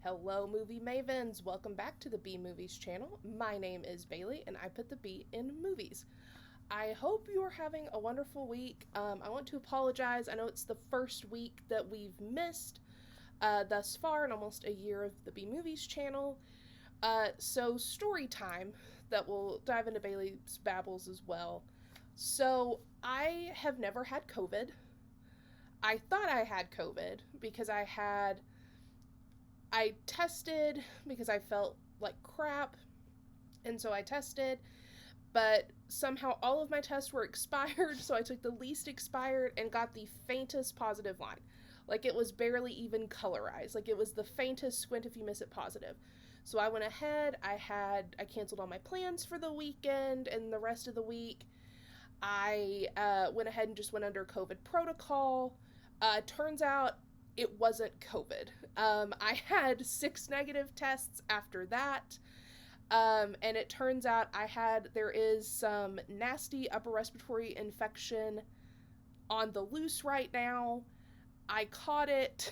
Hello, Movie Mavens! Welcome back to the B Movies channel. My name is Bailey, and I put the B in movies. I hope you are having a wonderful week. I want to apologize. I know it's the first week that we've missed thus far in almost a year of the B Movies channel. So story time that will dive into Bailey's babbles as well. So I have never had COVID. I thought I had COVID because I tested because I felt like crap, and so I tested, but somehow all of my tests were expired, so I took the least expired and got the faintest positive line. Like, it was barely even colorized. Like, it was the faintest squint if you miss it positive. So I went ahead, I canceled all my plans for the weekend and the rest of the week. I went ahead and just went under COVID protocol. Turns out it wasn't COVID. I had 6 negative tests after that. And it turns out there is some nasty upper respiratory infection on the loose right now. I caught it.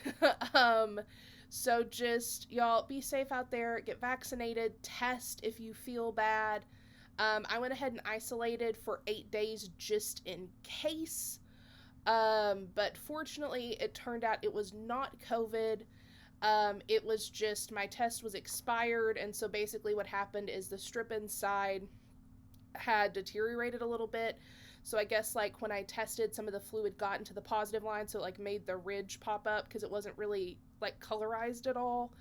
So just, y'all, be safe out there, get vaccinated, test if you feel bad. I went ahead and isolated for 8 days just in case. But fortunately, it turned out it was not COVID. It was just my test was expired, and so basically what happened is the strip inside had deteriorated a little bit. So I guess, like, when I tested, some of the fluid got into the positive line, so it, like, made the ridge pop up because it wasn't really, like, colorized at all.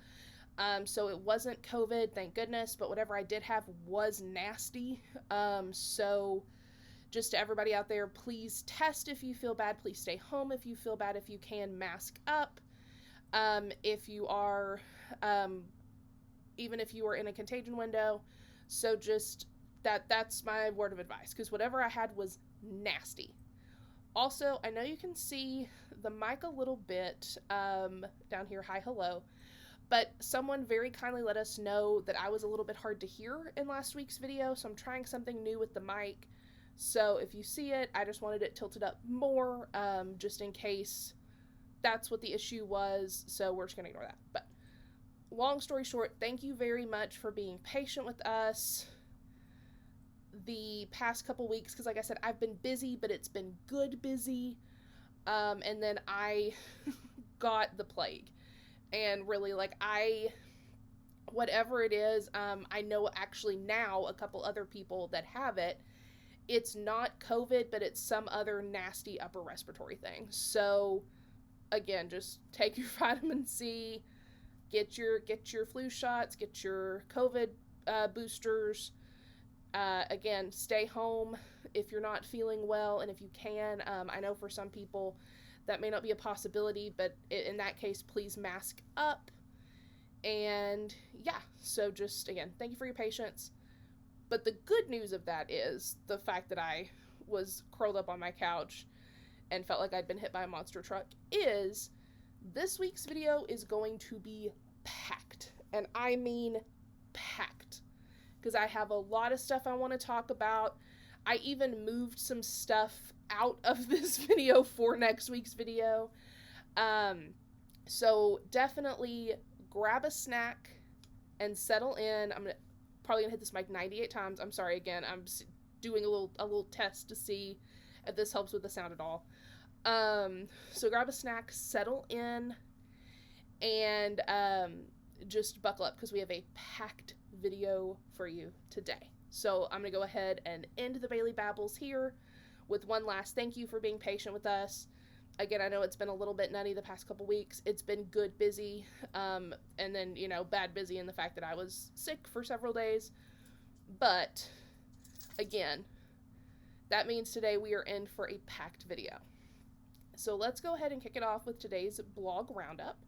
So it wasn't COVID, thank goodness, but whatever I did have was nasty. So just to everybody out there, please test if you feel bad. Please stay home if you feel bad. If you can, mask up. If you are, even if you are in a contagion window. So just that's my word of advice, because whatever I had was nasty. Also, I know you can see the mic a little bit down here. Hi, hello. But someone very kindly let us know that I was a little bit hard to hear in last week's video, so I'm trying something new with the mic. So if you see it, I just wanted it tilted up more, just in case that's what the issue was, so we're just going to ignore that. But long story short, thank you very much for being patient with us the past couple weeks, because like I said, I've been busy, but it's been good busy, and then I got the plague, and really, like, whatever it is, I know actually now a couple other people that have it. It's not COVID, but it's some other nasty upper respiratory thing. So again, just take your vitamin C, get your flu shots, get your COVID boosters. Again, stay home if you're not feeling well, and if you can. I know for some people that may not be a possibility, but in that case, please mask up. And yeah, so just, again, thank you for your patience. But the good news of that is the fact that I was curled up on my couch and felt like I'd been hit by a monster truck is this week's video is going to be packed. And I mean packed. Because I have a lot of stuff I want to talk about. I even moved some stuff out of this video for next week's video. So definitely grab a snack and settle in. I'm probably gonna hit this mic 98 times. I'm sorry again. I'm doing a little test to see if this helps with the sound at all. So grab a snack, settle in, and just buckle up, because we have a packed video for you today. So I'm gonna go ahead and end the Bailey Babbles here with one last thank you for being patient with us. Again, I know it's been a little bit nutty the past couple weeks. It's been good busy, and then, bad busy in the fact that I was sick for several days. But, again, that means today we are in for a packed video. So let's go ahead and kick it off with today's blog roundup,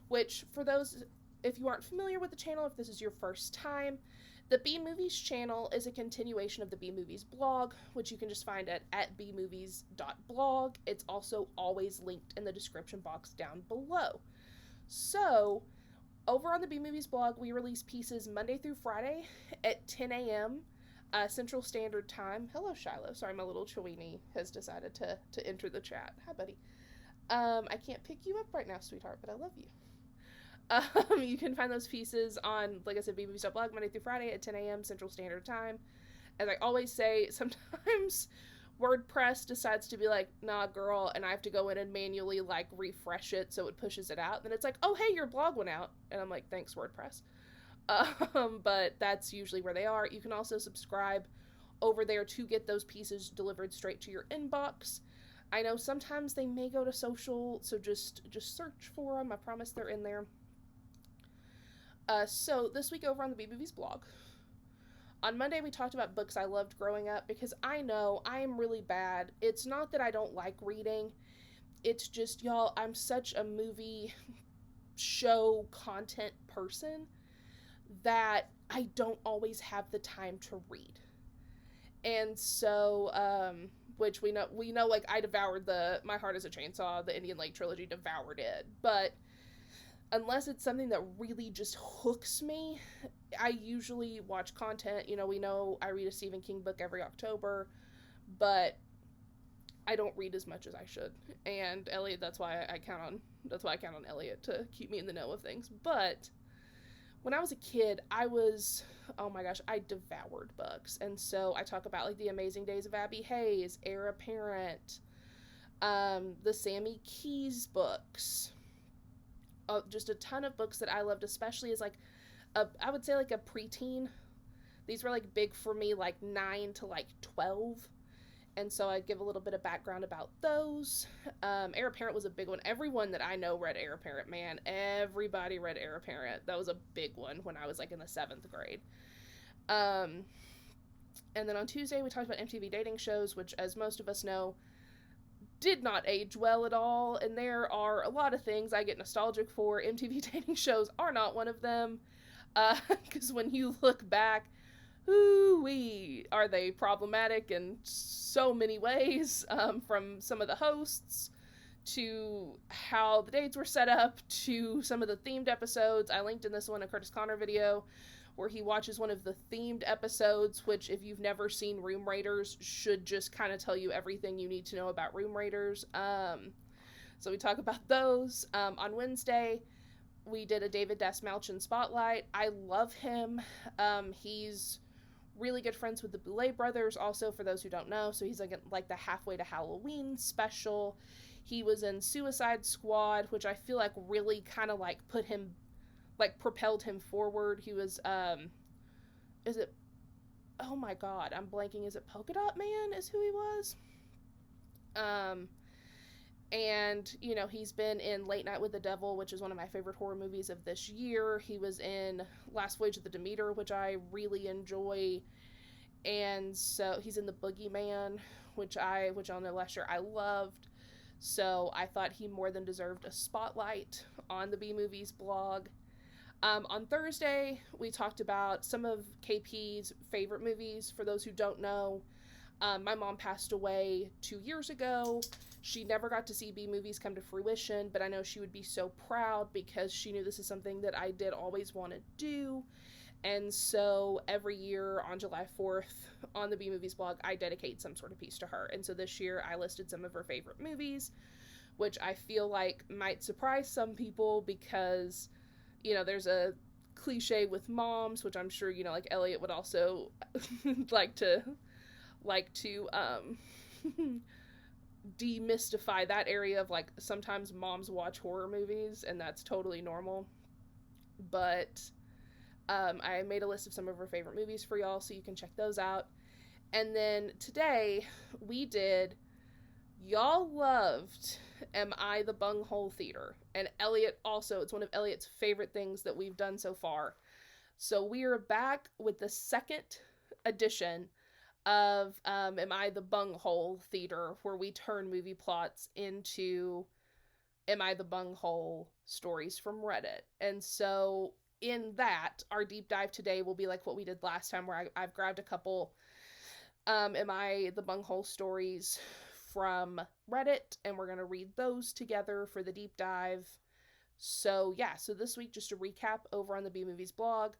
which, for those, if you aren't familiar with the channel, if this is your first time, the B Movies channel is a continuation of the B Movies blog, which you can just find at bmovies.blog. It's also always linked in the description box down below. So, over on the B Movies blog, we release pieces Monday through Friday at 10 a.m. Central Standard Time. Hello, Shiloh. Sorry, my little Chewini has decided to enter the chat. Hi, buddy. I can't pick you up right now, sweetheart, but I love you. You can find those pieces on, like I said, bmovies.blog Monday through Friday at 10 a.m. Central Standard Time. As I always say, sometimes WordPress decides to be like, nah, girl, and I have to go in and manually, like, refresh it so it pushes it out. Then it's like, oh, hey, your blog went out. And I'm like, thanks, WordPress. But that's usually where they are. You can also subscribe over there to get those pieces delivered straight to your inbox. I know sometimes they may go to social, so just search for them. I promise they're in there. So this week over on the B-Movies blog, on Monday we talked about books I loved growing up, because I know I am really bad. It's not that I don't like reading. It's just, y'all, I'm such a movie show content person that I don't always have the time to read. And so, which we know, like, I devoured My Heart is a Chainsaw, the Indian Lake trilogy, devoured it. But unless it's something that really just hooks me, I usually watch content. We know I read a Stephen King book every October, but I don't read as much as I should. And Elliot, that's why I count on Elliot to keep me in the know of things. But when I was a kid, oh my gosh, I devoured books. And so I talk about, like, The Amazing Days of Abby Hayes, Heir Apparent, the Sammy Keys books, just a ton of books that I loved, especially as, like, I would say, like, a preteen. These were, like, big for me, like, 9 to, like, 12. And so I give a little bit of background about those. Heir Apparent was a big one. Everyone that I know read Heir Apparent, man. Everybody read Heir Apparent. That was a big one when I was, like, in the 7th grade. And then on Tuesday, we talked about MTV dating shows, which, as most of us know, did not age well at all. And there are a lot of things I get nostalgic for. MTV dating shows are not one of them. Because when you look back, ooh-wee, are they problematic in so many ways, from some of the hosts to how the dates were set up to some of the themed episodes. I linked in this one a Curtis Connor video where he watches one of the themed episodes, which, if you've never seen Room Raiders, should just kind of tell you everything you need to know about Room Raiders. So we talk about those. On Wednesday, we did a David Dasmalchian spotlight. I love him. He's really good friends with the Boulet brothers, also, for those who don't know. So he's like the Halfway to Halloween special. He was in Suicide Squad, which I feel like really kind of, like, put him, like, propelled him forward. He was, oh my god, I'm blanking. Is it Polka Dot Man is who he was? And, he's been in Late Night with the Devil, which is one of my favorite horror movies of this year. He was in Last Voyage of the Demeter, which I really enjoy. And so he's in The Boogeyman, which y'all know last year I loved. So I thought he more than deserved a spotlight on the B-Movies blog. On Thursday, we talked about some of KP's favorite movies. For those who don't know, my mom passed away 2 years ago. She never got to see B-Movies come to fruition, but I know she would be so proud because she knew this is something that I did always want to do. And so every year on July 4th on the B-Movies blog, I dedicate some sort of piece to her. And so this year I listed some of her favorite movies, which I feel like might surprise some people because, there's a cliche with moms, which I'm sure, like Elliot would also like to demystify that area of, like, sometimes moms watch horror movies and that's totally normal. But I made a list of some of her favorite movies for y'all, so you can check those out. And then today y'all loved Am I the Bunghole Theater? And Elliot also, it's one of Elliot's favorite things that we've done so far. So we are back with the second edition of Am I the Bunghole Theater, where we turn movie plots into Am I the Bunghole stories from Reddit. And so in that, our deep dive today will be like what we did last time, where I've grabbed a couple Am I the Bunghole stories from Reddit, and we're going to read those together for the deep dive. So yeah, so this week, just to recap over on the B-Movies blog,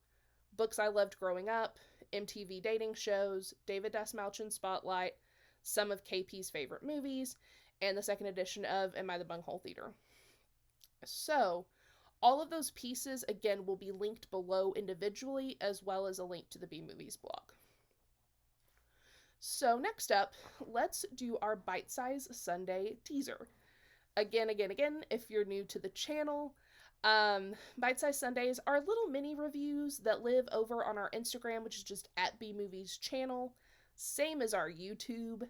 books I loved growing up, MTV dating shows, David Dasmalchian spotlight, some of KP's favorite movies, and the second edition of Am I the Bunghole Theater. So, All of those pieces, again, will be linked below individually, as well as a link to the B-Movies blog. So next up, let's do our bite-size Sunday teaser. Again, if you're new to the channel, bite-size Sundays are little mini reviews that live over on our Instagram, which is just at bmovies channel, same as our YouTube.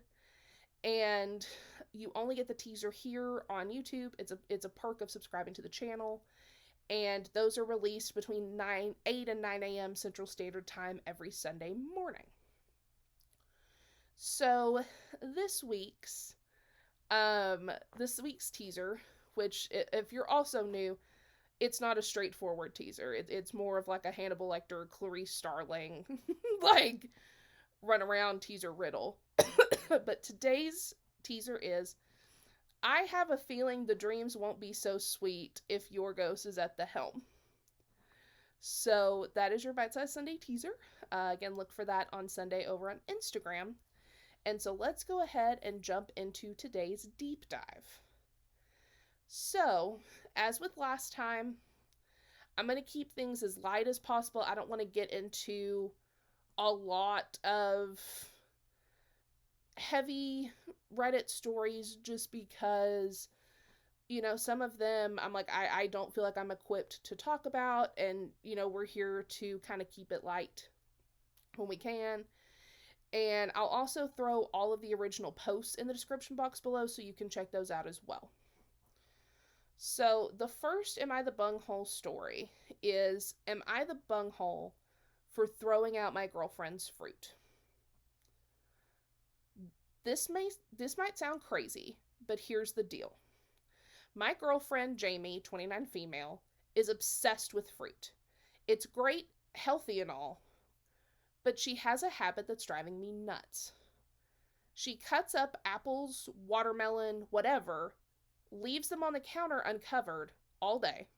And you only get the teaser here on YouTube. It's a perk of subscribing to the channel. And those are released between 8 and 9 a.m. Central Standard Time every Sunday morning. So this week's teaser, which if you're also new, it's not a straightforward teaser. It's more of like a Hannibal Lecter, Clarice Starling, like run around teaser riddle. But today's teaser is, I have a feeling the dreams won't be so sweet if Yorgos is at the helm. So that is your Bite-Size Sunday teaser. Again, look for that on Sunday over on Instagram. And so let's go ahead and jump into today's deep dive. So, as with last time, I'm going to keep things as light as possible. I don't want to get into a lot of heavy Reddit stories just because, you know, some of them I'm like, I don't feel like I'm equipped to talk about, and, you know, we're here to kind of keep it light when we can. And I'll also throw all of the original posts in the description box below so you can check those out as well. So the first Am I the Bunghole story is, am I the bunghole for throwing out my girlfriend's fruit? This might sound crazy, but here's the deal. My girlfriend, Jamie, 29 female, is obsessed with fruit. It's great, healthy and all, but she has a habit that's driving me nuts. She cuts up apples, watermelon, whatever, leaves them on the counter uncovered all day.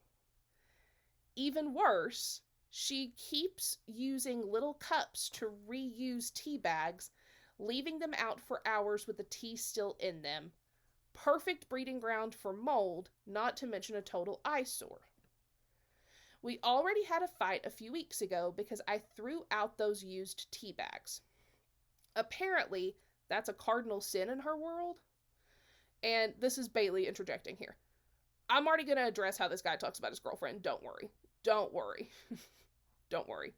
Even worse, she keeps using little cups to reuse tea bags, leaving them out for hours with the tea still in them. Perfect breeding ground for mold, not to mention a total eyesore. We already had a fight a few weeks ago because I threw out those used tea bags. Apparently, that's a cardinal sin in her world. And this is Bailey interjecting here. I'm already going to address how this guy talks about his girlfriend. Don't worry. Don't worry. Don't worry.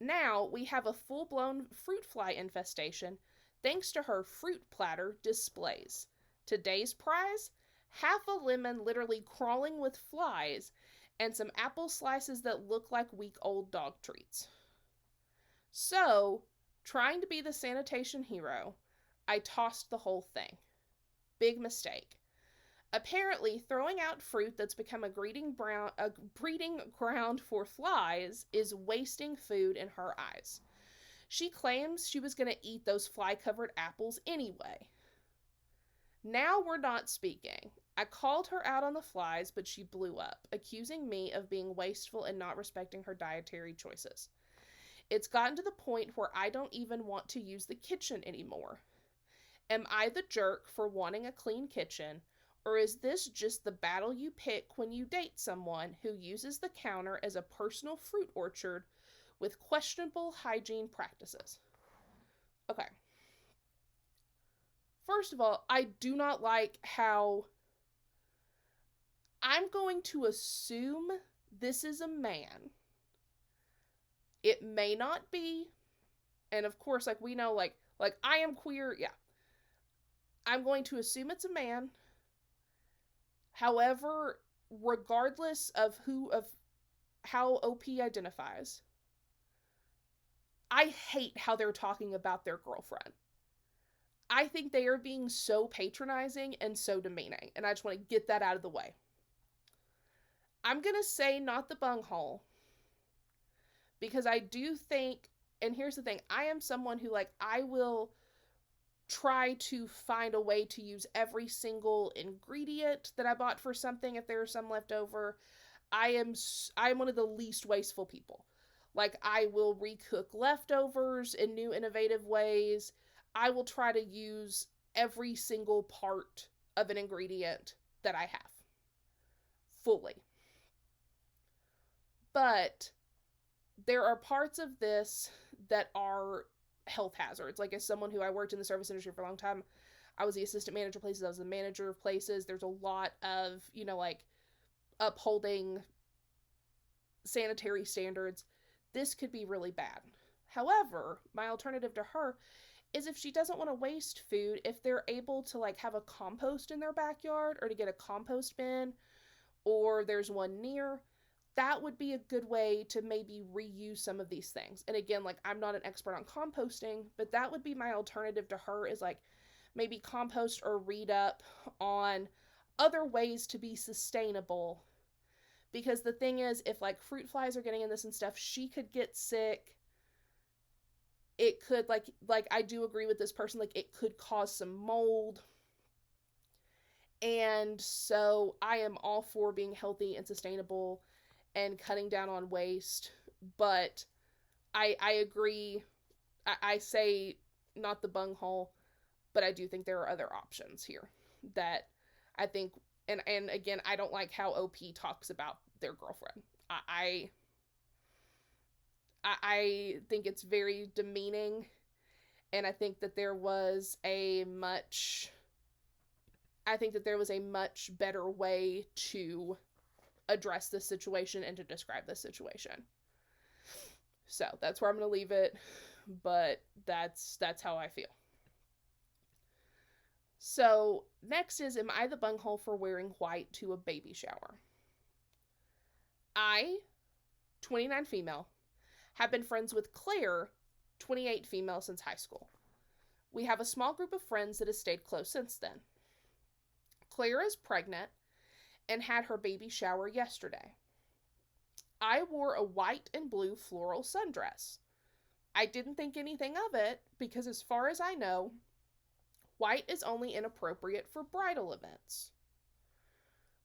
Now we have a full-blown fruit fly infestation thanks to her fruit platter displays. Today's prize? Half a lemon literally crawling with flies and some apple slices that look like week-old dog treats. So, trying to be the sanitation hero, I tossed the whole thing. Big mistake. Apparently, throwing out fruit that's become a breeding ground for flies is wasting food in her eyes. She claims she was going to eat those fly-covered apples anyway. Now we're not speaking. I called her out on the flies, but she blew up, accusing me of being wasteful and not respecting her dietary choices. It's gotten to the point where I don't even want to use the kitchen anymore. Am I the jerk for wanting a clean kitchen, or is this just the battle you pick when you date someone who uses the counter as a personal fruit orchard with questionable hygiene practices? Okay. First of all, I do not like how I'm going to assume this is a man. It may not be. And of course, like we know, like I am queer. Yeah. I'm going to assume it's a man. However, regardless of how OP identifies, I hate how they're talking about their girlfriend. I think they are being so patronizing and so demeaning, and I just want to get that out of the way. I'm going to say not the bunghole, because I do think, and here's the thing, I am someone who, like, I will try to find a way to use every single ingredient that I bought for something if there are some left over. I am one of the least wasteful people. Like, I will recook leftovers in new innovative ways. I will try to use every single part of an ingredient that I have. fully. But there are parts of this that are health hazards. Like, as someone who I worked in the service industry for a long time, I was the assistant manager of places, I was the manager of places. There's a lot of, like, upholding sanitary standards. This could be really bad. However, my alternative to her is, if she doesn't want to waste food, if they're able to, like, have a compost in their backyard, or to get a compost bin, or there's one near, that would be a good way to maybe reuse some of these things. And again, like, I'm not an expert on composting, but that would be my alternative to her, is like maybe compost or read up on other ways to be sustainable. Because the thing is, if like fruit flies are getting in this and stuff, she could get sick. It could, like I do agree with this person, like, it could cause some mold. And so I am all for being healthy and sustainable and cutting down on waste, but I agree. I say not the bunghole, but I do think there are other options here that I think, and again, I don't like how OP talks about their girlfriend. I think it's very demeaning, and I think that there was a much better way to address this situation and to describe this situation. So that's where I'm going to leave it, but that's how I feel. So next is, am I the bunghole for wearing white to a baby shower? I, 29 female, have been friends with Claire, 28 female, since high school. We have a small group of friends that has stayed close since then. Claire is pregnant and had her baby shower yesterday. I wore a white and blue floral sundress. I didn't think anything of it because, as far as I know, white is only inappropriate for bridal events.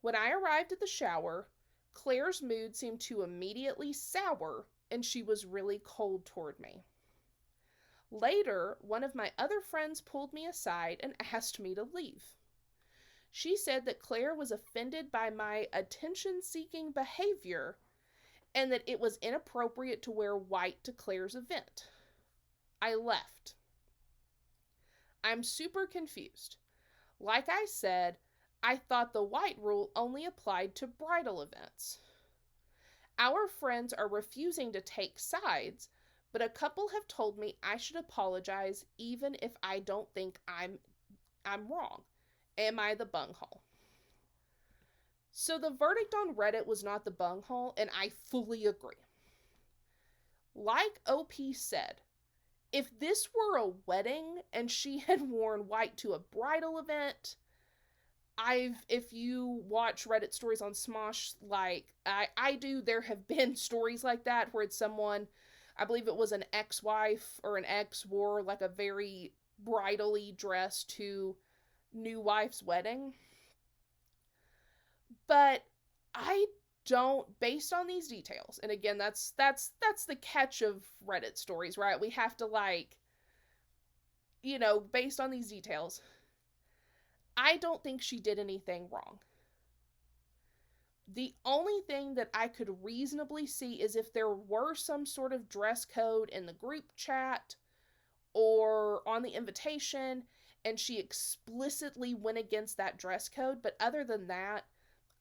When I arrived at the shower, Claire's mood seemed to immediately sour, and she was really cold toward me. Later, one of my other friends pulled me aside and asked me to leave. She said that Claire was offended by my attention-seeking behavior and that it was inappropriate to wear white to Claire's event. I left. I'm super confused. Like I said, I thought the white rule only applied to bridal events. Our friends are refusing to take sides, but a couple have told me I should apologize even if I don't think I'm wrong. Am I the bunghole? So the verdict on Reddit was not the bunghole, and I fully agree. Like OP said, if this were a wedding and she had worn white to a bridal event, if you watch Reddit stories on Smosh like I do, there have been stories like that where it's someone, I believe it was an ex-wife or an ex, wore like a very bridally dress to new wife's wedding. But I don't, based on these details, and again, that's the catch of Reddit stories, right? We have to, like, based on these details, I don't think she did anything wrong. The only thing that I could reasonably see is if there were some sort of dress code in the group chat or on the invitation, and she explicitly went against that dress code. But other than that,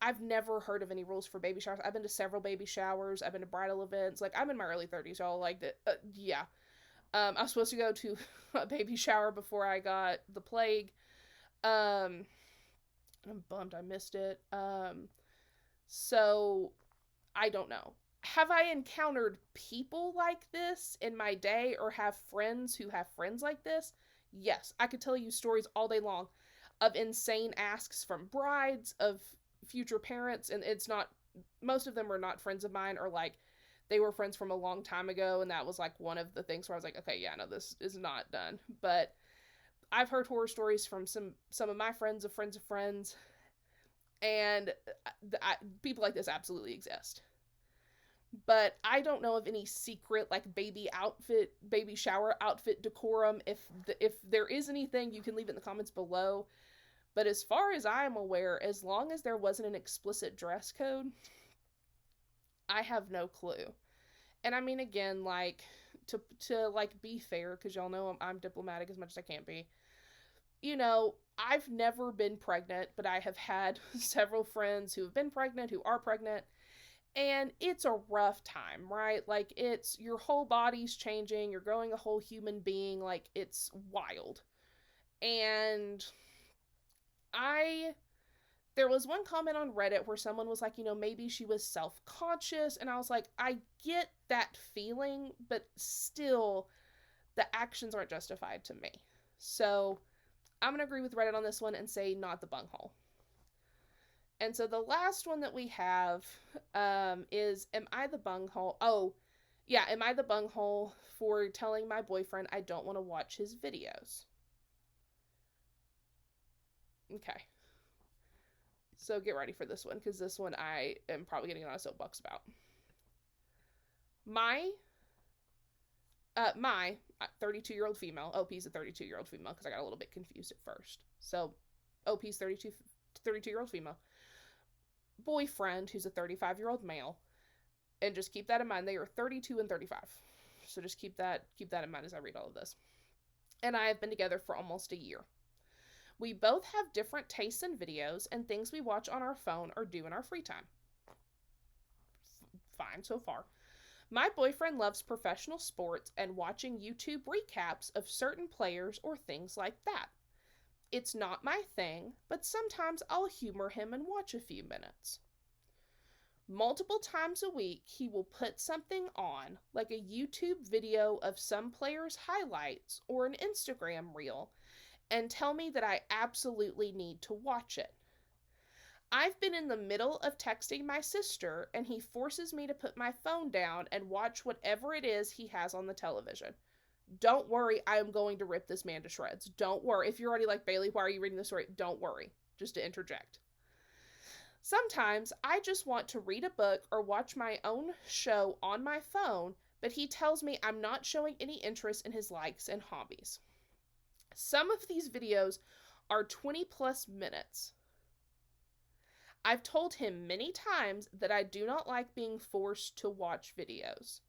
I've never heard of any rules for baby showers. I've been to several baby showers. I've been to bridal events. Like, I'm in my early 30s, y'all. Like, yeah. I was supposed to go to a baby shower before I got the plague. I'm bummed I missed it. So, I don't know. Have I encountered people like this in my day, or have friends who have friends like this? Yes. I could tell you stories all day long of insane asks from brides, of future parents, and it's not, most of them are not friends of mine, or like they were friends from a long time ago, and that was like one of the things where I was like, okay, yeah, no, this is not done. But I've heard horror stories from some of my friends of friends of friends, and people like this absolutely exist. But I don't know of any secret like baby shower outfit decorum. If there is anything, you can leave it in the comments below. But as far as I am aware, as long as there wasn't an explicit dress code, I have no clue. And I mean, again, like, to like be fair, because y'all know I'm diplomatic as much as I can be. You know, I've never been pregnant, but I have had several friends who have been pregnant, who are pregnant, and it's a rough time, right? Like, it's your whole body's changing, you're growing a whole human being, like, it's wild. And I there was one comment on Reddit where someone was like, maybe she was self-conscious, and I was like, I get that feeling, but still the actions aren't justified to me. So I'm gonna agree with Reddit on this one and say not the bunghole. And so the last one that we have is, am I the bunghole? Oh, yeah, am I the bunghole for telling my boyfriend I don't want to watch his videos? Okay. So get ready for this one, because this one I am probably getting on a soapbox about. My 32-year-old female, OP's a 32-year-old female, because I got a little bit confused at first. So OP's 32-year-old female. Boyfriend, who's a 35-year-old male. And just keep that in mind, they are 32 and 35. So just keep that in mind as I read all of this. And I have been together for almost a year. We both have different tastes in videos and things we watch on our phone or do in our free time. Fine so far. My boyfriend loves professional sports and watching YouTube recaps of certain players or things like that. It's not my thing, but sometimes I'll humor him and watch a few minutes. Multiple times a week, he will put something on, like a YouTube video of some player's highlights or an Instagram reel, and tell me that I absolutely need to watch it. I've been in the middle of texting my sister, and he forces me to put my phone down and watch whatever it is he has on the television. Don't worry, I am going to rip this man to shreds. Don't worry. If you're already like, Bailey, why are you reading this story? Don't worry. Just to interject. Sometimes I just want to read a book or watch my own show on my phone, but he tells me I'm not showing any interest in his likes and hobbies. Some of these videos are 20 plus minutes. I've told him many times that I do not like being forced to watch videos.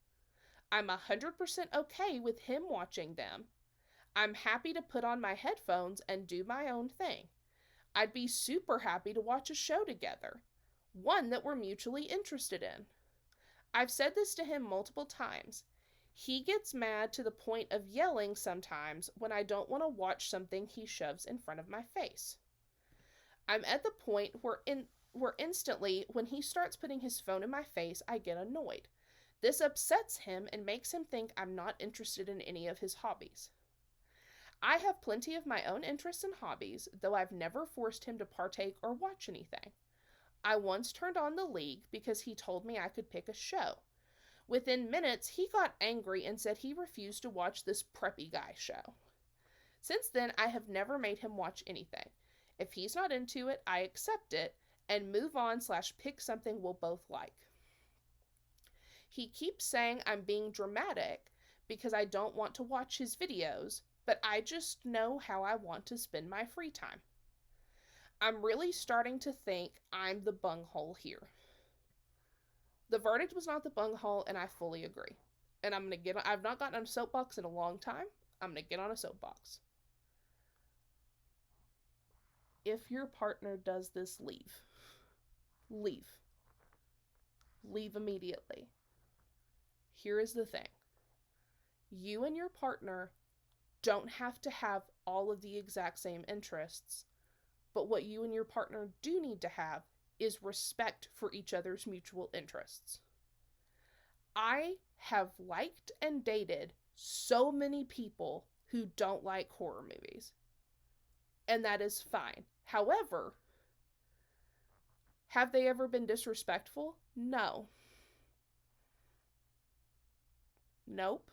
I'm 100% okay with him watching them. I'm happy to put on my headphones and do my own thing. I'd be super happy to watch a show together, one that we're mutually interested in. I've said this to him multiple times. He gets mad to the point of yelling sometimes when I don't want to watch something he shoves in front of my face. I'm at the point where instantly, when he starts putting his phone in my face, I get annoyed. This upsets him and makes him think I'm not interested in any of his hobbies. I have plenty of my own interests and hobbies, though I've never forced him to partake or watch anything. I once turned on The League because he told me I could pick a show. Within minutes, he got angry and said he refused to watch this preppy guy show. Since then, I have never made him watch anything. If he's not into it, I accept it and move on / pick something we'll both like. He keeps saying I'm being dramatic because I don't want to watch his videos, but I just know how I want to spend my free time. I'm really starting to think I'm the bunghole here. The verdict was not the bunghole, and I fully agree. And I've not gotten on a soapbox in a long time. I'm going to get on a soapbox. If your partner does this, leave. Leave. Leave immediately. Here is the thing. You and your partner don't have to have all of the exact same interests, but what you and your partner do need to have is respect for each other's mutual interests. I have liked and dated so many people who don't like horror movies, and that is fine. However, have they ever been disrespectful? No. Nope.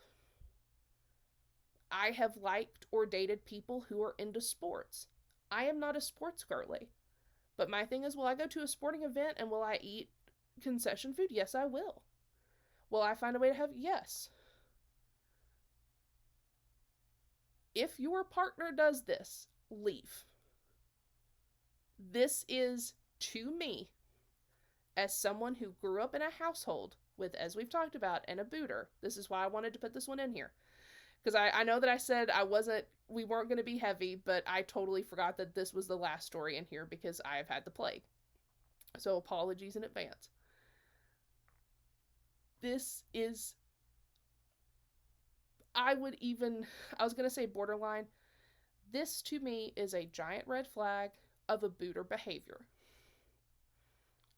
I have liked or dated people who are into sports. I am not a sports girly. But my thing is, will I go to a sporting event and will I eat concession food? Yes, I will. Will I find a way to have? Yes. If your partner does this, leave. This is, to me, as someone who grew up in a household with, as we've talked about, and a booter. This is why I wanted to put this one in here. Because I know that I said we weren't going to be heavy, but I totally forgot that this was the last story in here because I have had the plague. So apologies in advance. This is, I was going to say borderline. This to me is a giant red flag of a booter behavior.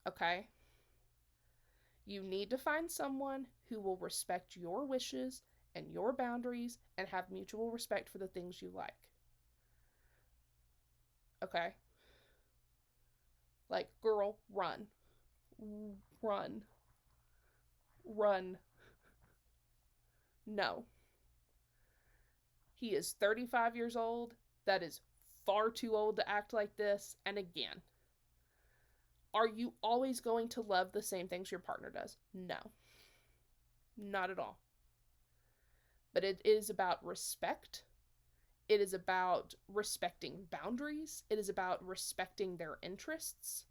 Okay? You need to find someone who will respect your wishes and your boundaries and have mutual respect for the things you like. Okay? Like, girl, run. Run. Run. No. He is 35 years old. That is far too old to act like this. And again, are you always going to love the same things your partner does? No. Not at all. But it is about respect. It is about respecting boundaries. It is about respecting their interests.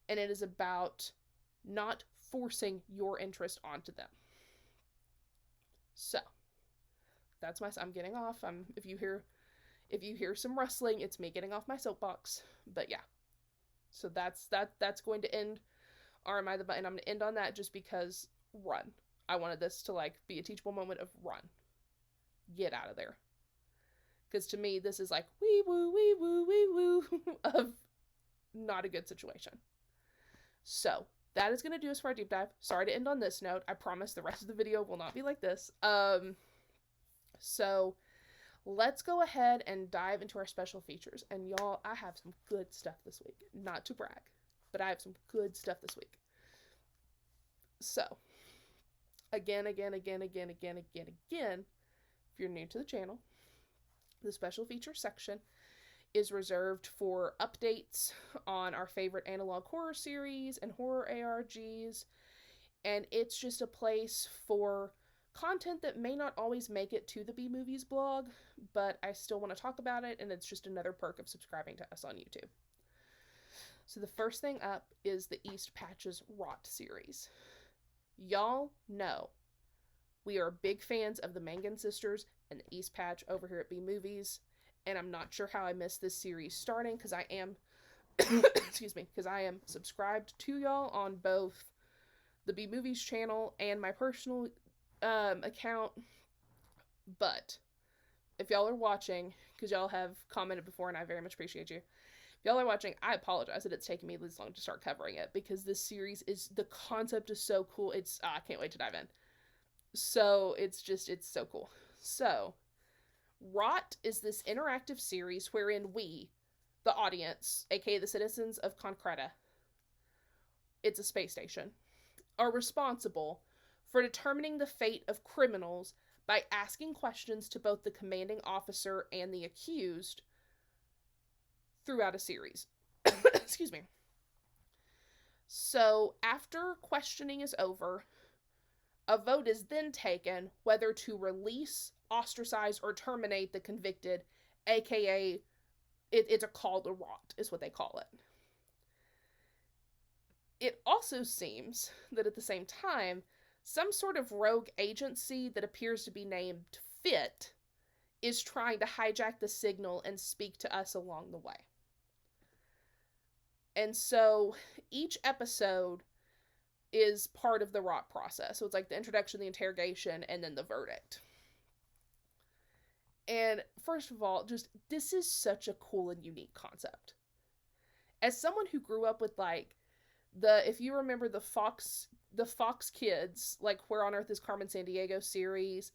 And it is about not forcing your interest onto them. So, that's I'm getting off. If you hear some rustling, it's me getting off my soapbox. But yeah. So that's going to end RMI the button. I'm going to end on that just because run. I wanted this to like be a teachable moment of run. Get out of there. Because to me, this is like wee woo of not a good situation. So that is going to do us for our deep dive. Sorry to end on this note. I promise the rest of the video will not be like this. So let's go ahead and dive into our special features. And y'all, I have some good stuff this week. Not to brag, but I have some good stuff this week. So, again, if you're new to the channel, the special features section is reserved for updates on our favorite analog horror series and horror ARGs. And it's just a place for content that may not always make it to the B-Movies blog, but I still want to talk about it, and it's just another perk of subscribing to us on YouTube. So the first thing up is the East Patch's Rot series. Y'all know we are big fans of the Mangan sisters and the East Patch over here at B-Movies, and I'm not sure how I missed this series starting, because I am because I am subscribed to y'all on both the B-Movies channel and my personal account. But if y'all are watching, because y'all have commented before and I very much appreciate you, if y'all are watching, I apologize that it's taken me this long to start covering it, because this series the concept is so cool. I can't wait to dive in. So it's so cool. So Rot is this interactive series wherein we, the audience, aka the citizens of Concreta, it's a space station, are responsible for determining the fate of criminals by asking questions to both the commanding officer and the accused throughout a series. Excuse me. So, after questioning is over, a vote is then taken whether to release, ostracize, or terminate the convicted, aka it's a call to rot, is what they call it. It also seems that at the same time, some sort of rogue agency that appears to be named Fit is trying to hijack the signal and speak to us along the way. And so each episode is part of the rot process. So it's like the introduction, the interrogation, and then the verdict. And first of all, this is such a cool and unique concept. As someone who grew up with if you remember the Fox Kids, like Where on Earth is Carmen Sandiego series,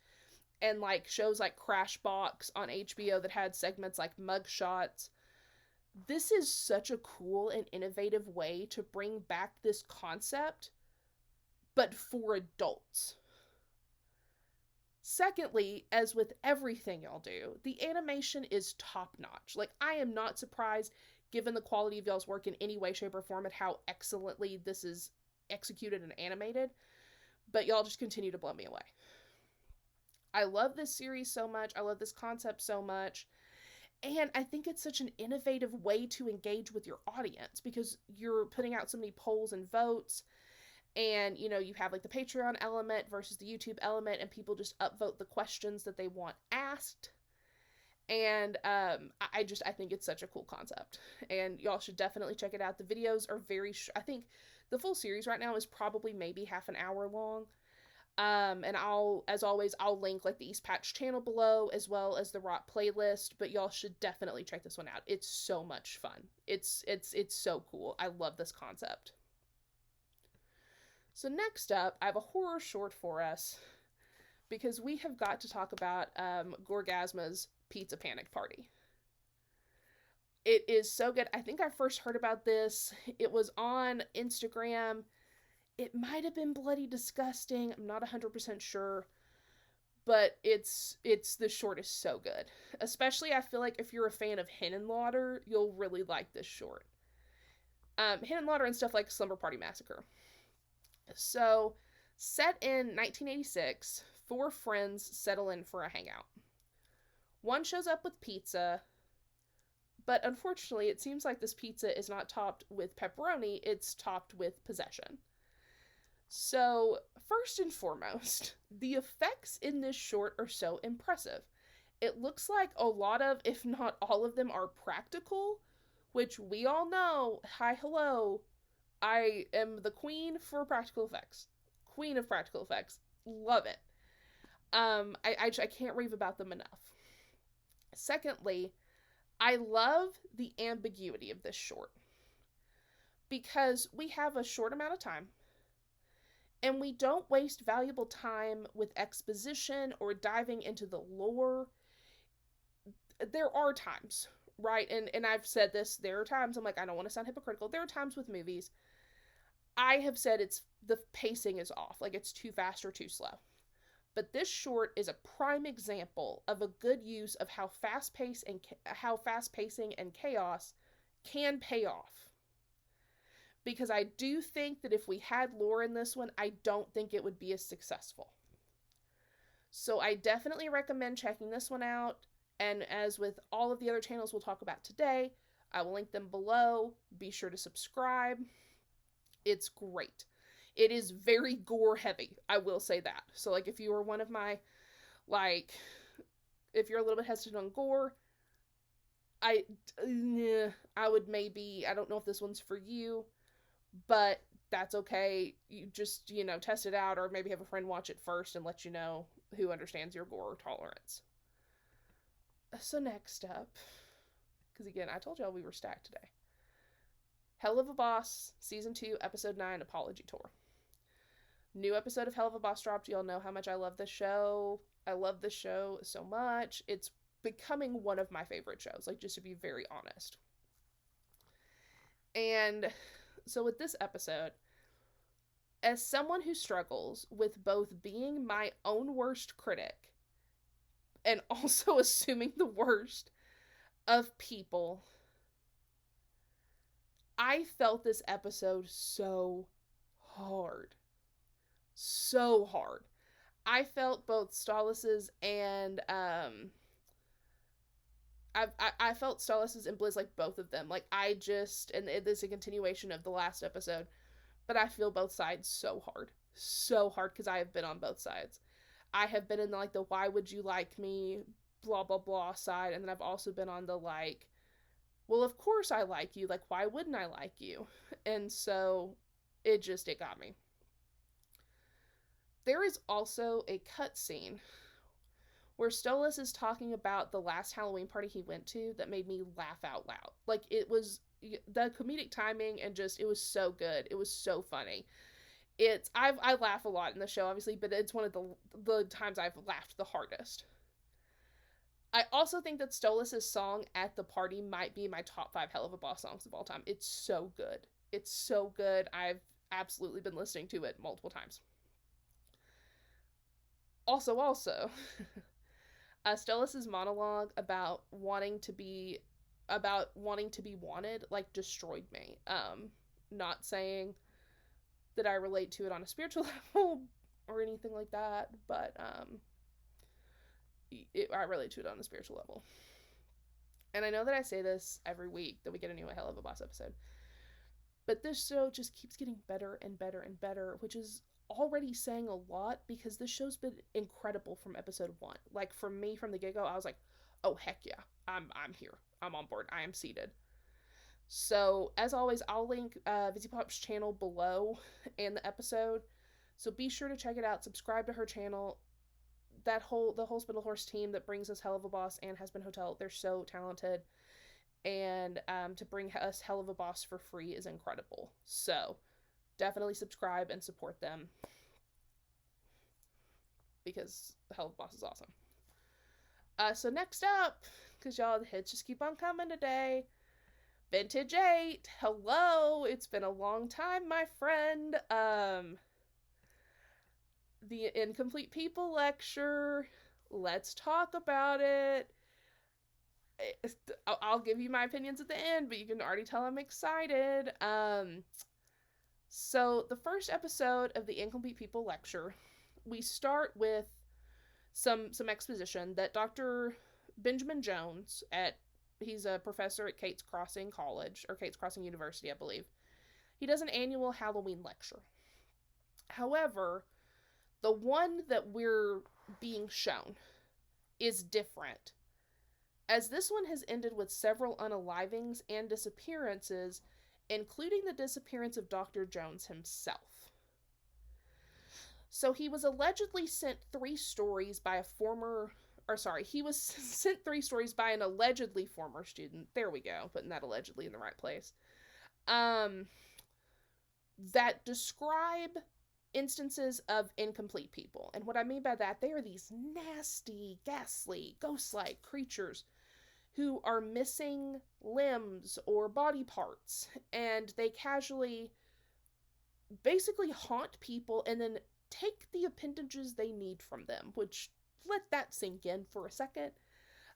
and shows like Crashbox on HBO that had segments like Mugshots, this is such a cool and innovative way to bring back this concept, but for adults. Secondly, as with everything y'all do, the animation is top-notch. I am not surprised, given the quality of y'all's work in any way, shape, or form, at how excellently this is executed and animated, but y'all just continue to blow me away. I love this series so much. I love this concept so much. And I think it's such an innovative way to engage with your audience, because you're putting out so many polls and votes, and you have like the Patreon element versus the YouTube element, and people just upvote the questions that they want asked. And I think it's such a cool concept, and y'all should definitely check it out. The videos are I think the full series right now is probably maybe half an hour long. And as always, I'll link like the East Patch channel below, as well as the Rock playlist, but y'all should definitely check this one out. It's so much fun. It's so cool. I love this concept. So next up, I have a horror short for us, because we have got to talk about Gorgazma's Pizza Panic Party. It is so good. I think I first heard about this. It was on Instagram. It might have been Bloody Disgusting. I'm not 100% sure. But the short is so good. Especially, I feel like if you're a fan of Henenlotter, you'll really like this short. Henenlotter and stuff like Slumber Party Massacre. So, set in 1986, 4 friends settle in for a hangout. One shows up with pizza, but unfortunately, it seems like this pizza is not topped with pepperoni, it's topped with possession. So, first and foremost, the effects in this short are so impressive. It looks like a lot of, if not all of them, are practical, which we all know, hi, hello, I am the queen for practical effects. Queen of practical effects. Love it. I can't rave about them enough. Secondly, I love the ambiguity of this short, because we have a short amount of time, and we don't waste valuable time with exposition or diving into the lore. There are times, right? And I've said this, there are times I'm like, I don't want to sound hypocritical. There are times with movies I have said the pacing is off, like it's too fast or too slow. But this short is a prime example of a good use of how fast pacing and chaos can pay off. Because I do think that if we had lore in this one, I don't think it would be as successful. So I definitely recommend checking this one out. And as with all of the other channels we'll talk about today, I will link them below. Be sure to subscribe. It's great. It is very gore heavy, I will say that. So, like, if you are one of my, like, if you're a little bit hesitant on gore, I would maybe, I don't know if this one's for you, but that's okay. You just, test it out, or maybe have a friend watch it first and let you know who understands your gore tolerance. So next up, because again, I told y'all we were stacked today. Hell of a Boss, Season 2, Episode 9, Apology Tour. New episode of Hell of a Boss dropped. Y'all know how much I love this show. I love this show so much. It's becoming one of my favorite shows, like, just to be very honest. And so with this episode, as someone who struggles with both being my own worst critic and also assuming the worst of people, I felt this episode so hard. So hard. I felt both Stolas's and I felt Stolas's and Blizz, like, both of them. Like, and this is a continuation of the last episode, but I feel both sides so hard. So hard, because I have been on both sides. I have been in, like, the why would you like me, blah, blah, blah side, and then I've also been on the, like, well, of course I like you, like, why wouldn't I like you? And so, it got me. There is also a cutscene where Stolas is talking about the last Halloween party he went to that made me laugh out loud. Like, it was the comedic timing, and just, it was so good. It was so funny. I laugh a lot in the show, obviously, but it's one of the times I've laughed the hardest. I also think that Stolas' song at the party might be my top 5 Hell of a Boss songs of all time. It's so good. It's so good. I've absolutely been listening to it multiple times. Also, Stolas' monologue about wanting to be wanted, like, destroyed me. Not saying that I relate to it on a spiritual level or anything like that, but I relate to it on a spiritual level. And I know that I say this every week that we get a new Hell of a Boss episode, but this show just keeps getting better and better and better, which is already saying a lot because this show's been incredible from episode 1. Like, for me, from the get-go, I was like, oh, heck yeah, I'm here. I'm on board. I am seated. So, as always, I'll link Vizzy Pop's channel below and the episode. So be sure to check it out. Subscribe to her channel. The whole Spindle Horse team that brings us Hell of a Boss and Has Been Hotel, they're so talented. And to bring us Hell of a Boss for free is incredible. So definitely subscribe and support them, because Hell of a Boss is awesome. So next up, because y'all, the hits just keep on coming today. Vintage 8. Hello. It's been a long time, my friend. The Incomplete People lecture. Let's talk about it. I'll give you my opinions at the end, but you can already tell I'm excited. So the first episode of the Incomplete People lecture, we start with some exposition that Dr. Benjamin Jones, he's a professor at Kate's Crossing College, or Kate's Crossing University, I believe. He does an annual Halloween lecture. However, the one that we're being shown is different, as this one has ended with several unalivings and disappearances, including the disappearance of Dr. Jones himself. So he was allegedly sent 3 stories by he was sent 3 stories by an allegedly former student. There we go, putting that allegedly in the right place. That describe instances of incomplete people. And what I mean by that, they are these nasty, ghastly, ghost-like creatures who are missing limbs or body parts, and they casually basically haunt people and then take the appendages they need from them, which, let that sink in for a second.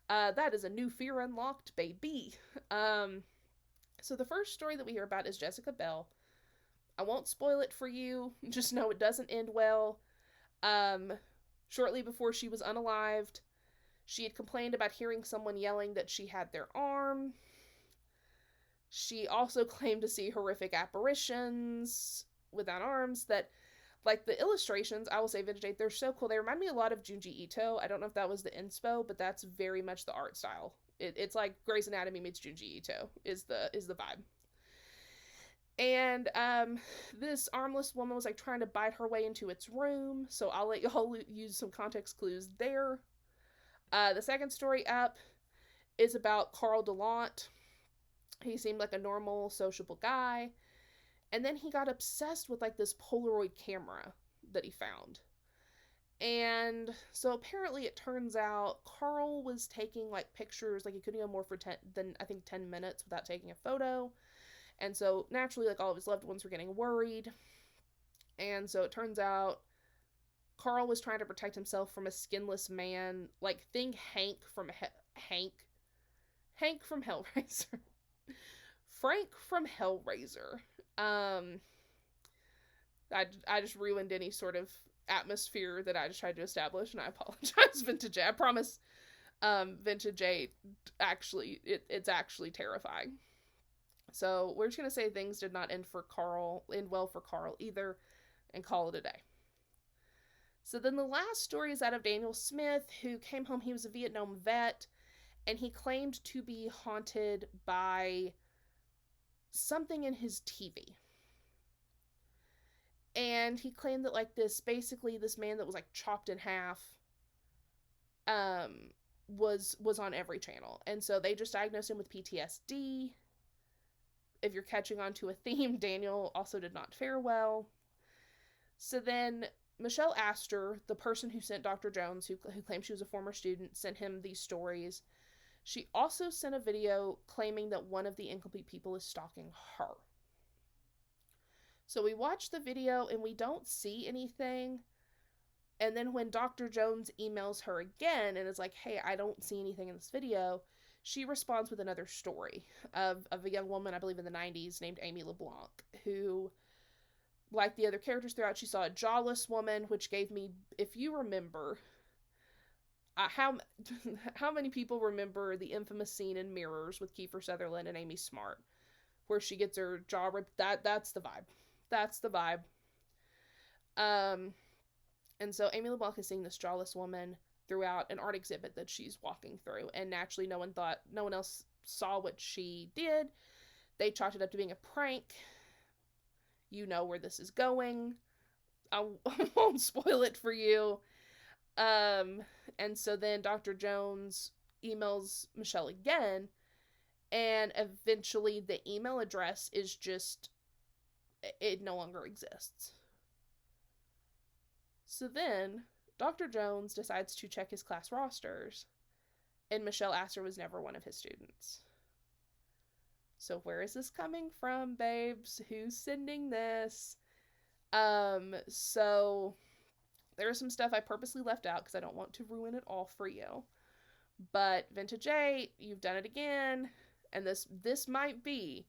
That is a new fear unlocked, baby. So the first story that we hear about is Jessica Bell. I won't spoil it for you, just know it doesn't end well. Shortly before she was unalived, she had complained about hearing someone yelling that she had their arm. She also claimed to see horrific apparitions without arms that, like, the illustrations, I will say, Vintage 8, they're so cool. They remind me a lot of Junji Ito. I don't know if that was the inspo, but that's very much the art style. It's like Grey's Anatomy meets Junji Ito is the vibe. And this armless woman was like trying to bite her way into its room, so I'll let y'all use some context clues there. The second story up is about Carl DeLaunt. He seemed like a normal, sociable guy, and then he got obsessed with like this Polaroid camera that he found. And so apparently it turns out Carl was taking like pictures, like he couldn't go more for 10 minutes without taking a photo. And so, naturally, like, all of his loved ones were getting worried. And so it turns out Carl was trying to protect himself from a skinless man. Like, think Hank from Hellraiser. Frank from Hellraiser. I just ruined any sort of atmosphere that I just tried to establish, and I apologize, Vintage 8. I promise, Vintage 8, actually, it's actually terrifying. So we're just going to say things did not end well for Carl either, and call it a day. So then the last story is out of Daniel Smith, who came home. He was a Vietnam vet, and he claimed to be haunted by something in his TV. And he claimed that, like, this man that was, like, chopped in half, was on every channel. And so they just diagnosed him with PTSD. If you're catching on to a theme, Daniel also did not fare well. So then Michelle Astor, the person who sent Dr. Jones, who claimed she was a former student, sent him these stories. She also sent a video claiming that one of the incomplete people is stalking her. So we watch the video and we don't see anything. And then when Dr. Jones emails her again and is like, hey, I don't see anything in this video, she responds with another story of a young woman, I believe in the 90s, named Amy LeBlanc, who, like the other characters throughout, she saw a jawless woman, which gave me, if you remember, How how many people remember the infamous scene in Mirrors with Kiefer Sutherland and Amy Smart, where she gets her jaw ripped? That's the vibe. That's the vibe. Um, and so Amy LeBlanc is seeing this jawless woman throughout an art exhibit that she's walking through, and naturally, no one else saw what she did. They chalked it up to being a prank. You know where this is going. I won't spoil it for you. And so then Dr. Jones emails Michelle again, and eventually the email address is just, it no longer exists. So then Dr. Jones decides to check his class rosters, and Michelle Astor was never one of his students. So where is this coming from, babes? Who's sending this? So there's some stuff I purposely left out because I don't want to ruin it all for you. But Vintage 8, you've done it again. And this might be,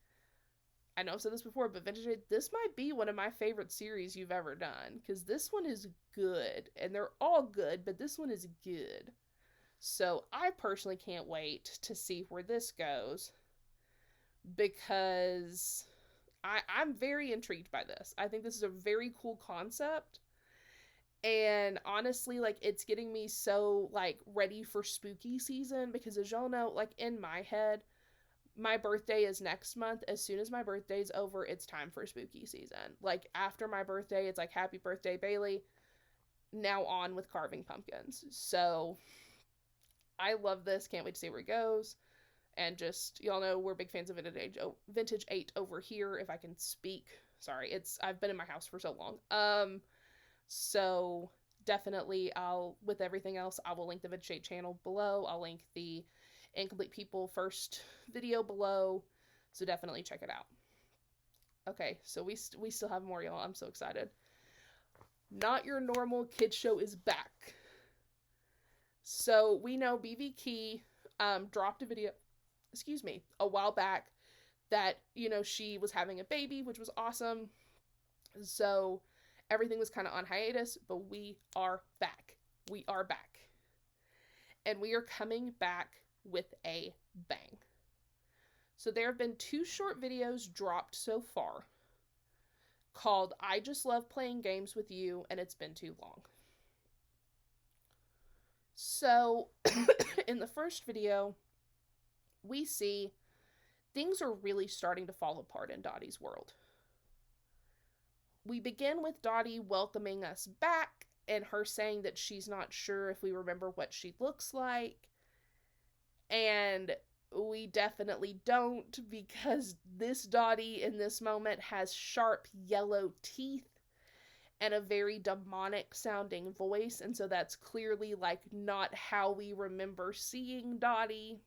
I know I've said this before, but Vintage 8, this might be one of my favorite series you've ever done. Because this one is good. And they're all good, but this one is good. So I personally can't wait to see where this goes. Because I'm very intrigued by this. I think this is a very cool concept. And honestly, like, it's getting me so, like, ready for spooky season, because as y'all know, like, in my head, my birthday is next month. As soon as my birthday's over, it's time for spooky season. Like, after my birthday, it's like, happy birthday, Bailey. Now on with carving pumpkins. So, I love this. Can't wait to see where it goes. And just, y'all know, we're big fans of Vintage 8 over here, if I can speak. Sorry, I've been in my house for so long. So definitely with everything else, I will link the Vintage 8 channel below. I'll link the Incomplete People first video below. So definitely check it out. Okay, so we still have more, y'all. I'm so excited. Not Your Normal Kid Show is back. So we know BB Key dropped a video, a while back that, she was having a baby, which was awesome. So everything was kind of on hiatus, but we are back. We are back. And we are coming back with a bang. So there have been 2 short videos dropped so far called I Just Love Playing Games with You, and It's Been Too Long. So in the first video, we see things are really starting to fall apart in Dottie's world. We begin with Dottie welcoming us back and her saying that she's not sure if we remember what she looks like. And we definitely don't, because this Dottie in this moment has sharp yellow teeth and a very demonic sounding voice. And so that's clearly like not how we remember seeing Dottie.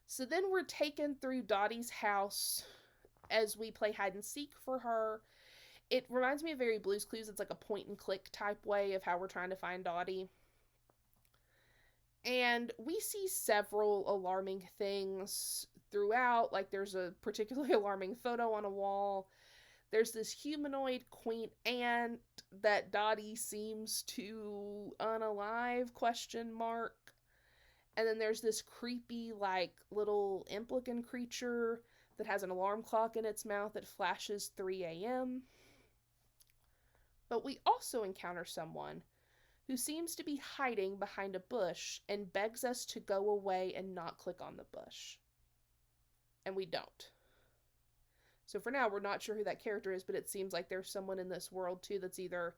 So then we're taken through Dottie's house as we play hide and seek for her. It reminds me of very Blue's Clues. It's like a point and click type way of how we're trying to find Dottie. And we see several alarming things throughout. Like, there's a particularly alarming photo on a wall. There's this humanoid quaint aunt that Dottie seems to unalive, ? And then there's this creepy, like, little imp-looking creature that has an alarm clock in its mouth that flashes 3 a.m. But we also encounter someone who seems to be hiding behind a bush and begs us to go away and not click on the bush. And we don't. So for now, we're not sure who that character is, but it seems like there's someone in this world, too, that's either,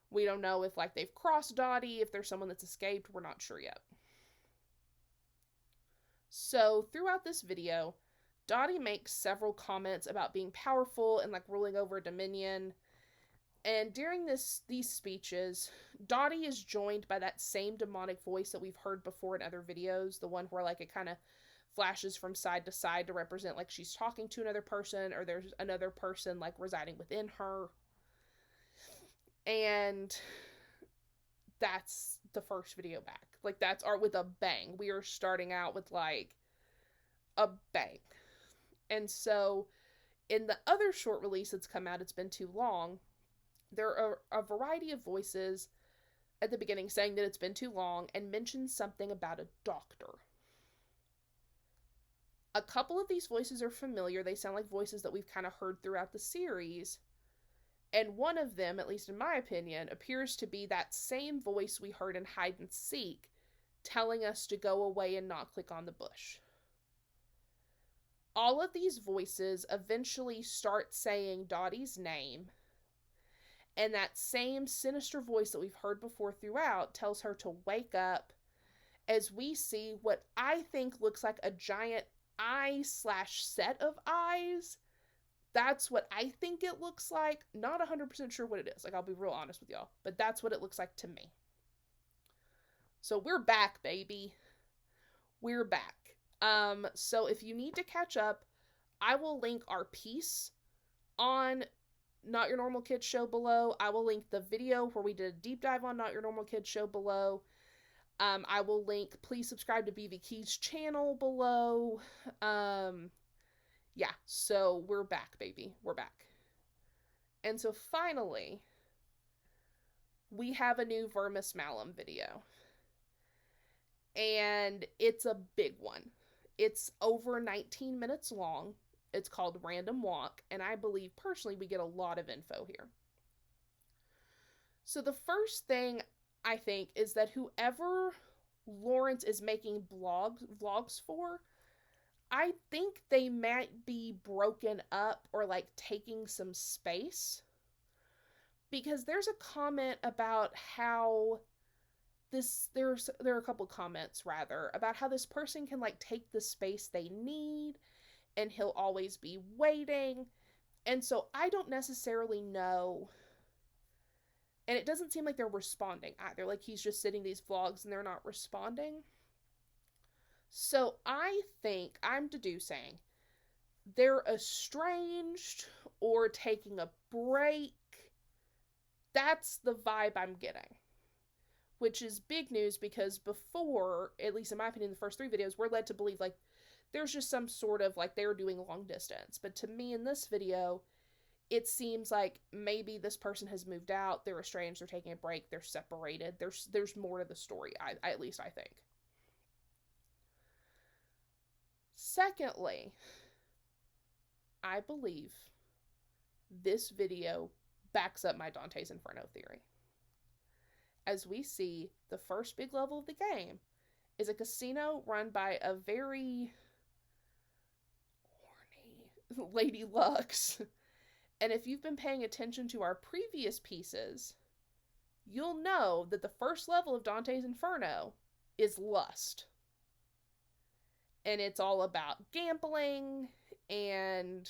we don't know if, like, they've crossed Dottie, if there's someone that's escaped, we're not sure yet. So, throughout this video, Dottie makes several comments about being powerful and, like, ruling over a dominion. And during these speeches, Dottie is joined by that same demonic voice that we've heard before in other videos. The one where, like, it kind of flashes from side to side to represent, like, she's talking to another person or there's another person, like, residing within her. And that's the first video back. Like, that's with a bang. We are starting out with, like, a bang. And so, in the other short release that's come out, It's Been Too Long, there are a variety of voices at the beginning saying that it's been too long and mentions something about a doctor. A couple of these voices are familiar. They sound like voices that we've kind of heard throughout the series. And one of them, at least in my opinion, appears to be that same voice we heard in Hide and Seek, telling us to go away and not click on the bush. All of these voices eventually start saying Dottie's name, and that same sinister voice that we've heard before throughout tells her to wake up, as we see what I think looks like a giant eye/set of eyes. That's what I think it looks like. Not 100% sure what it is. Like, I'll be real honest with y'all. But that's what it looks like to me. So we're back, baby. We're back. So if you need to catch up, I will link our piece on Not Your Normal Kids Show below. I will link the video where we did a deep dive on Not Your Normal Kids Show below. I will link, please subscribe to BV Key's channel below. Yeah, so we're back, baby. We're back. And so finally, we have a new Vermis Malum video. And it's a big one. It's over 19 minutes long. It's called Random Walk, and I believe personally we get a lot of info here. So the first thing I think is that whoever Lawrence is making vlogs for, I think they might be broken up or like taking some space. Because there's a comment about how there are a couple comments rather about how this person can like take the space they need and he'll always be waiting. And so I don't necessarily know. And it doesn't seem like they're responding either. Like he's just sitting these vlogs and they're not responding. So I think I'm deducing they're estranged or taking a break. That's the vibe I'm getting. Which is big news because before, at least in my opinion, the first 3 videos, we're led to believe like there's just some sort of like they're doing long distance. But to me in this video, it seems like maybe this person has moved out, they're estranged, they're taking a break, they're separated. There's more to the story, at least I think. Secondly, I believe this video backs up my Dante's Inferno theory. As we see, the first big level of the game is a casino run by a very horny Lady Lux. And if you've been paying attention to our previous pieces, you'll know that the first level of Dante's Inferno is lust. And it's all about gambling and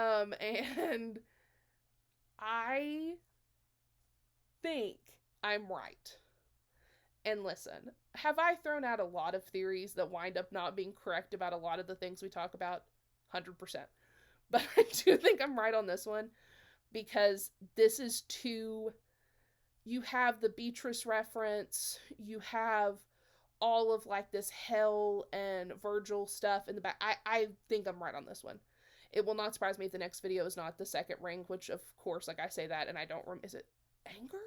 and I think I'm right. And listen, have I thrown out a lot of theories that wind up not being correct about a lot of the things we talk about? 100%. But I do think I'm right on this one because this is too... You have the Beatrice reference, you have all of like this Hell and Virgil stuff in the back. I think I'm right on this one. It will not surprise me if the next video is not the second ring, which of course, like I say that and I don't remember. Is it anger?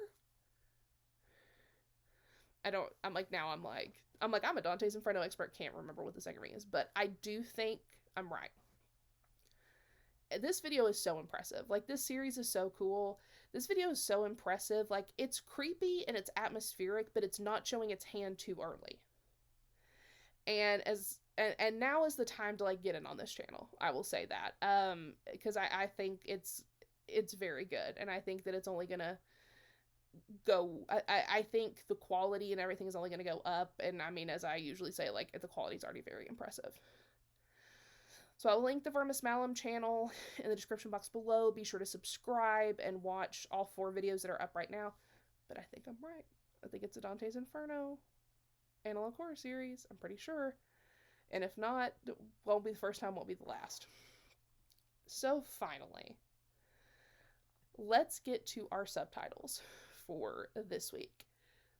I'm a Dante's Inferno expert, can't remember what the second ring is, but I do think I'm right. This video is so impressive. Like, this series is so cool. This video is so impressive. Like, it's creepy and it's atmospheric, but it's not showing its hand too early. And now is the time to like get in on this channel. I will say that. Because I think it's very good, and I think that it's only gonna go. I think the quality and everything is only gonna go up. And I mean, as I usually say, like the quality is already very impressive. So I'll link the Vermis Malum channel in the description box below. Be sure to subscribe and watch all 4 videos that are up right now. But I think I'm right. I think it's a Dante's Inferno analog horror series. I'm pretty sure. And if not, it won't be the first time, won't be the last. So finally, let's get to our subtitles for this week.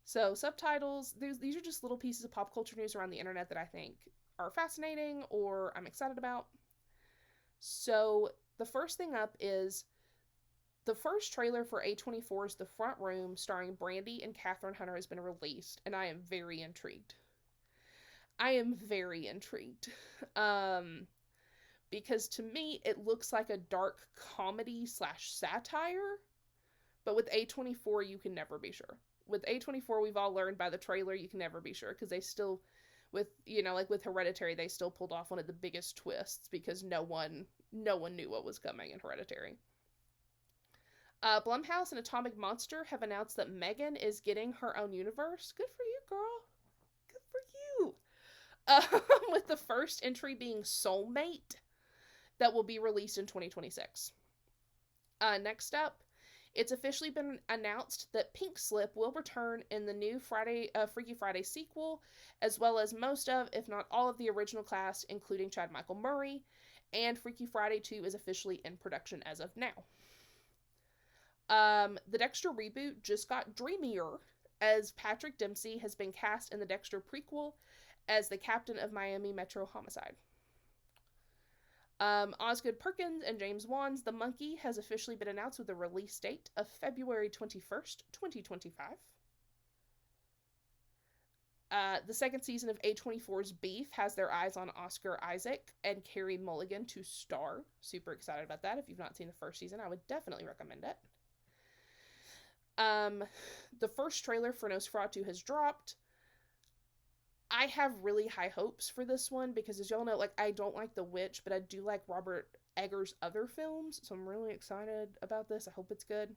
So subtitles, these are just little pieces of pop culture news around the internet that I think are fascinating or I'm excited about. So the first thing up is The first trailer for A24's The Front Room, starring Brandy and Catherine Hunter, has been released, and I am very intrigued. I am very intrigued. Because to me, it looks like a dark comedy / satire, but with A24, you can never be sure. With A24, we've all learned by the trailer, you can never be sure, because they still, with, like with Hereditary, they still pulled off one of the biggest twists, because no one knew what was coming in Hereditary. Blumhouse and Atomic Monster have announced that Megan is getting her own universe. Good for you, girl. Good for you. With the first entry being Soulmate, that will be released in 2026. Next up, it's officially been announced that Pink Slip will return in the new Freaky Friday sequel, as well as most of, if not all of the original cast, including Chad Michael Murray, and Freaky Friday 2 is officially in production as of now. The Dexter reboot just got dreamier, as Patrick Dempsey has been cast in the Dexter prequel as the captain of Miami Metro Homicide. Osgood Perkins and James Wan's The Monkey has officially been announced with a release date of February 21st, 2025. The second season of A24's Beef has their eyes on Oscar Isaac and Carey Mulligan to star. Super excited about that. If you've not seen the first season, I would definitely recommend it. The first trailer for Nosferatu has dropped. I have really high hopes for this one because, as y'all know, I don't like The Witch, but I do like Robert Eggers' other films, so I'm really excited about this. I hope it's good.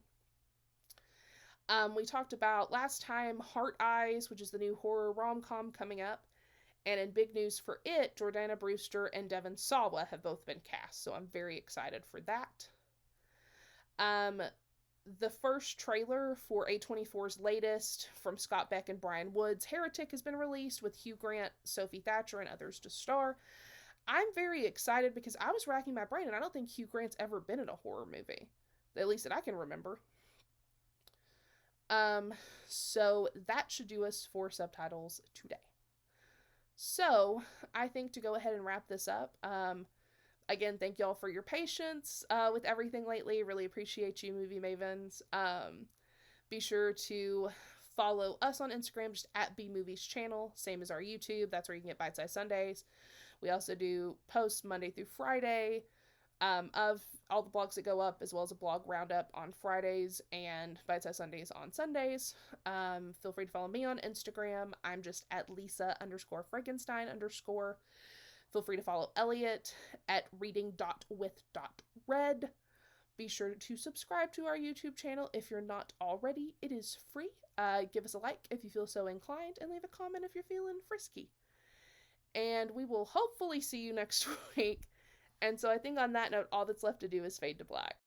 We talked about last time Heart Eyes, which is the new horror rom-com coming up, and in big news for it, Jordana Brewster and Devon Sawa have both been cast, so I'm very excited for that. The first trailer for A24's latest, from Scott Beck and Brian Wood's Heretic, has been released with Hugh Grant, Sophie Thatcher, and others to star. I'm very excited because I was racking my brain and I don't think Hugh Grant's ever been in a horror movie, at least that I can remember. So that should do us for subtitles today. So I think to go ahead and wrap this up, again, thank y'all for your patience with everything lately. Really appreciate you, Movie Mavens. Be sure to follow us on Instagram, just at bmovies channel, same as our YouTube. That's where you can get Bite Size Sundays. We also do posts Monday through Friday of all the blogs that go up, as well as a blog roundup on Fridays and Bite Size Sundays on Sundays. Feel free to follow me on Instagram. I'm just at Lisa_Frankenstein_. Feel free to follow Elliot at reading.with.red. Be sure to subscribe to our YouTube channel if you're not already. It is free. Give us a like if you feel so inclined, and leave a comment if you're feeling frisky. And we will hopefully see you next week. And so I think on that note, all that's left to do is fade to black.